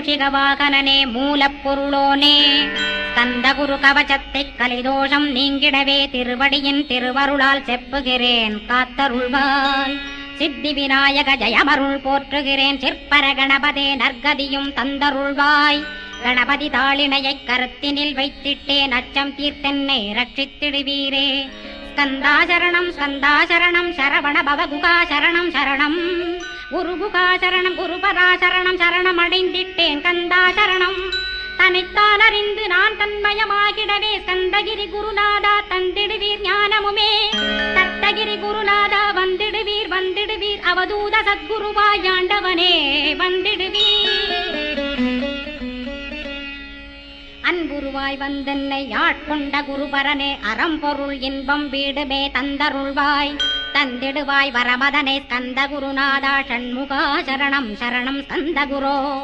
மூஷிகவாகனனே மூலப்பொருளோனே ஸ்கந்தகுரு கவசத்தைக் கலிதோஷம் நீங்கிடவே திருவடியின் திருவருளால் செப்புகிறேன் காத்தருள்வாய். சித்தி விநாயக ஜயமருள் போற்றுகிறேன் சிற்பர கணபதே நற்கதியும் தந்தருள்வாய். கணபதி தாளினையைக் கருத்தினில் வைத்திட்டேன் அச்சம் தீர்த்தென்னை ரட்சித்திடுவீரே. ஸ்கந்தாசரணம் ஸ்கந்தாசரணம் சரவண பவகுகா சரணம் சரணம் குருகுகா சரணம் குருபராசரணம் சரணம் அடைந்திட்டேன் கந்தாசரணம். தனித்தான் அறிந்து நான் தன்மயமாகிடவே ஸ்கந்தகிரி குருநாதா தந்திடுவீர் ஞானமுமே. தத்தகிரி குருநாதா வந்திடுவீர் வந்திடுவீர் அவதூத சத்குருவாய் ஆண்டவனே வந்திடுவீர். அன்புருவாய் வந்தென்னை ஆட்கொண்ட குருபரனே அறம்பொருள் இன்பம் வீடுமே தந்தருள்வாய். தந்திடுவாய் வரமதனே ஸ்கந்த குருநாதா ஷண்முகா சரணம் சரணம் ஸ்கந்த குரோ.